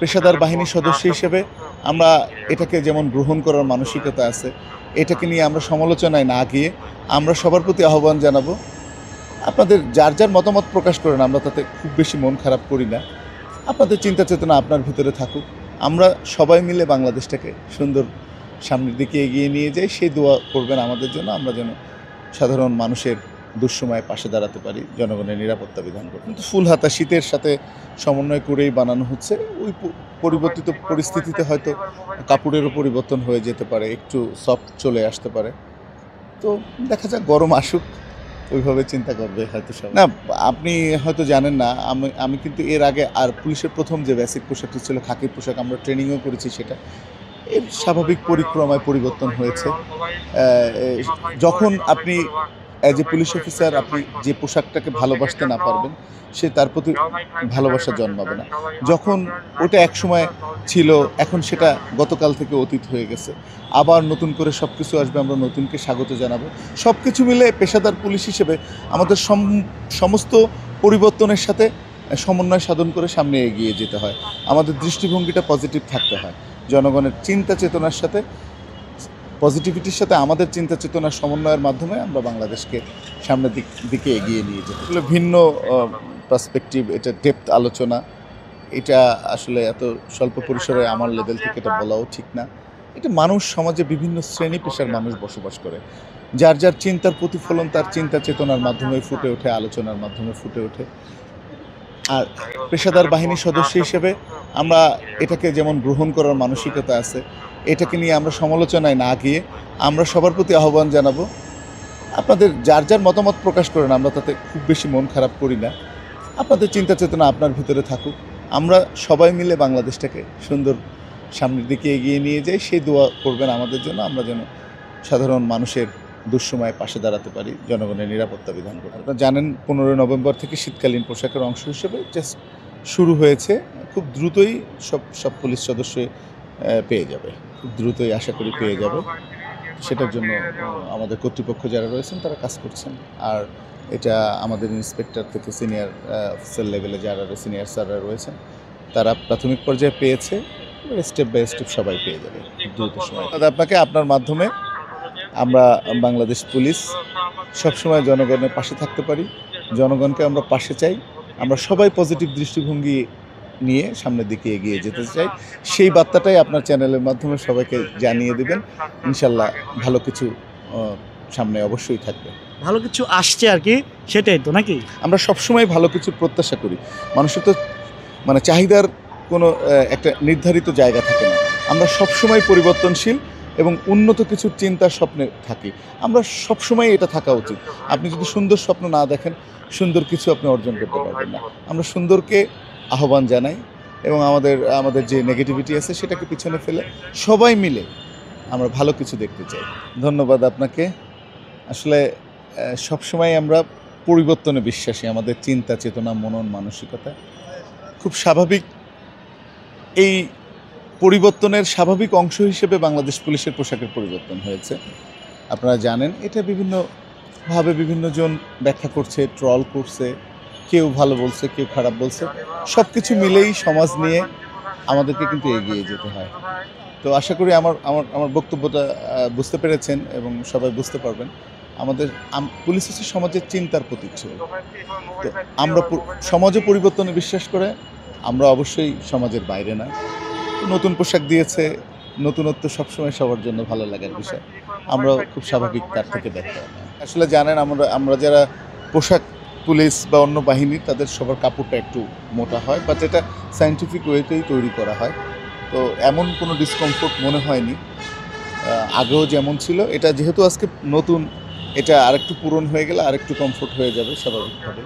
পেশাদার বাহিনীর সদস্য হিসেবে আমরা এটাকে যেমন গ্রহণ করার মানসিকতা আছে, এটাকে নিয়ে আমরা সমালোচনায় না গিয়ে আমরা সবার প্রতি আহ্বান জানাবো, আপনাদের যার যার মতামত প্রকাশ করেন, আমরা তাতে খুব বেশি মন খারাপ করি না। আপনাদের চিন্তা চেতনা আপনার ভিতরে থাকুক, আমরা সবাই মিলে বাংলাদেশটাকে সুন্দর সামনের দিকে এগিয়ে নিয়ে যাই। সেই দোয়া করবেন আমাদের জন্য, আমরা যেন সাধারণ মানুষের দুঃসময়ে পাশে দাঁড়াতে পারি, জনগণের নিরাপত্তা বিধান করব। কিন্তু ফুল হাতা শীতের সাথে সমন্বয় করেই বানানো হচ্ছে। ওই পরিবর্তিত পরিস্থিতিতে হয়তো কাপড়েরও পরিবর্তন হয়ে যেতে পারে, একটু সফট চলে আসতে পারে। তো দেখা যাক, গরম আসুক, ওইভাবে চিন্তা করবে হয়তো সব। না, আপনি হয়তো জানেন না, আমি কিন্তু এর আগে আর পুলিশের প্রথম যে বেসিক পোশাকটি ছিল খাকির পোশাক, আমরা ট্রেনিংও করেছি, সেটা এর স্বাভাবিক পরিক্রমায় পরিবর্তন হয়েছে। যখন আপনি অ্যাজ এ পুলিশ অফিসার আপনি যে পোশাকটাকে ভালোবাসতে না পারবেন, সে তার প্রতি ভালোবাসা জন্মাবে না। যখন ওটা একসময় ছিল, এখন সেটা গতকাল থেকে অতীত হয়ে গেছে, আবার নতুন করে সব কিছু আসবে, আমরা নতুনকে স্বাগত জানাবো। সব কিছু মিলে পেশাদার পুলিশ হিসেবে আমাদের সমস্ত পরিবর্তনের সাথে সমন্বয় সাধন করে সামনে এগিয়ে যেতে হয়। আমাদের দৃষ্টিভঙ্গিটা পজিটিভ থাকতে হয়, জনগণের চিন্তা চেতনার সাথে, পজিটিভিটির সাথে আমাদের চিন্তা চেতনার সমন্বয়ের মাধ্যমে আমরা বাংলাদেশকে সামনের দিকে এগিয়ে নিয়ে যেতে। আসলে ভিন্ন পার্সপেক্টিভ, এটা ডেপথ আলোচনা, এটা আসলে এত স্বল্প পরিসরে আমার লেভেল থেকে এটা বলাও ঠিক না। এটা মানুষ, সমাজে বিভিন্ন শ্রেণী পেশার মানুষ বসবাস করে, যার যার চিন্তার প্রতিফলন তার চিন্তা চেতনার মাধ্যমে ফুটে ওঠে, আলোচনার মাধ্যমে ফুটে ওঠে। আর পেশাদার বাহিনীর সদস্য হিসেবে আমরা এটাকে যেমন গ্রহণ করার মানসিকতা আছে, এটাকে নিয়ে আমরা সমালোচনায় না গিয়ে আমরা সবার প্রতি আহ্বান জানাবো, আপনাদের যার যার মতামত প্রকাশ করেন, আমরা তাতে খুব বেশি মন খারাপ করি না। আপনাদের চিন্তা চেতনা আপনার ভিতরে থাকুক, আমরা সবাই মিলে বাংলাদেশটাকে সুন্দর সামনের দিকে এগিয়ে নিয়ে যাই। সেই দোয়া করবেন আমাদের জন্য, আমরা যেন সাধারণ মানুষের দুঃসময়ে পাশে দাঁড়াতে পারি, জনগণের নিরাপত্তা বিধান করব। আপনারা জানেন 15 নভেম্বর থেকে শীতকালীন পোশাকের অংশ হিসেবে জাস্ট শুরু হয়েছে। খুব দ্রুতই সব পুলিশ সদস্য পেয়ে যাবে, খুব দ্রুতই আশা করি পেয়ে যাবে। সেটার জন্য আমাদের কর্তৃপক্ষ যারা রয়েছেন তারা কাজ করছেন। আর এটা আমাদের ইন্সপেক্টর থেকে সিনিয়র অফিসার লেভেলে যারা সিনিয়র স্যাররা রয়েছেন, তারা প্রাথমিক পর্যায়ে পেয়েছে, স্টেপ বাই স্টেপ সবাই পেয়ে যাবে দ্রুত সময়। আপনাকে আপনার মাধ্যমে আমরা বাংলাদেশ পুলিশ সবসময় জনগণের পাশে থাকতে পারি, জনগণকে আমরা পাশে চাই, আমরা সবাই পজিটিভ দৃষ্টিভঙ্গি নিয়ে সামনের দিকে এগিয়ে যেতে চাই। সেই বার্তাটাই আপনার চ্যানেলের মাধ্যমে সবাইকে জানিয়ে দেবেন। ইনশাল্লাহ ভালো কিছু সামনে অবশ্যই থাকবে। ভালো কিছু আসছে আর কি, সেটাই তো নাকি? আমরা সবসময় ভালো কিছুর প্রত্যাশা করি। মানুষের তো মানে চাহিদার কোনো একটা নির্ধারিত জায়গা থাকে না। আমরা সবসময় পরিবর্তনশীল এবং উন্নত কিছুর চিন্তার স্বপ্নে থাকি। আমরা সবসময় এটা থাকা উচিত। আপনি যদি সুন্দর স্বপ্ন না দেখেন, সুন্দর কিছু আপনি অর্জন করতে পারবেন না। আমরা সুন্দরকে আহ্বান জানাই এবং আমাদের যে নেগেটিভিটি আছে সেটাকে পিছনে ফেলে সবাই মিলে আমরা ভালো কিছু দেখতে চাই। ধন্যবাদ আপনাকে। আসলে সবসময় আমরা পরিবর্তনে বিশ্বাসী, আমাদের চিন্তা চেতনা, মনন মানসিকতা খুব স্বাভাবিক। এই পরিবর্তনের স্বাভাবিক অংশ হিসেবে বাংলাদেশ পুলিশের পোশাকের পরিবর্তন হয়েছে। আপনারা জানেন, এটা বিভিন্নভাবে বিভিন্নজন ব্যাখ্যা করছে, ট্রল করছে, কেউ ভালো বলছে, কেউ খারাপ বলছে। সব কিছু মিলেই সমাজ নিয়ে আমাদেরকে কিন্তু এগিয়ে যেতে হয়। তো আশা করি আমার বক্তব্যটা বুঝতে পেরেছেন এবং সবাই বুঝতে পারবেন। পুলিশ হচ্ছে সমাজের চিন্তার প্রতিচ্ছবি। তো আমরা সমাজে পরিবর্তনে বিশ্বাস করে, আমরা অবশ্যই সমাজের বাইরে না। নতুন পোশাক দিয়েছে, নতুনত্ব সবসময় সবার জন্য ভালো লাগার বিষয়, আমরাও খুব স্বাভাবিক তার থেকে দেখতে হয় না। আসলে জানেন, আমরা যারা পোশাক পুলিশ বা অন্য বাহিনী, তাদের সবার কাপড়টা একটু মোটা হয়, বাট এটা সায়েন্টিফিক ওয়েতেই তৈরি করা হয়। তো এমন কোনো ডিসকমফোর্ট মনে হয়নি, আগেও যেমন ছিল। এটা যেহেতু আজকে নতুন, এটা আরেকটু পূরণ হয়ে গেলে আরেকটু কমফোর্ট হয়ে যাবে স্বাভাবিকভাবে।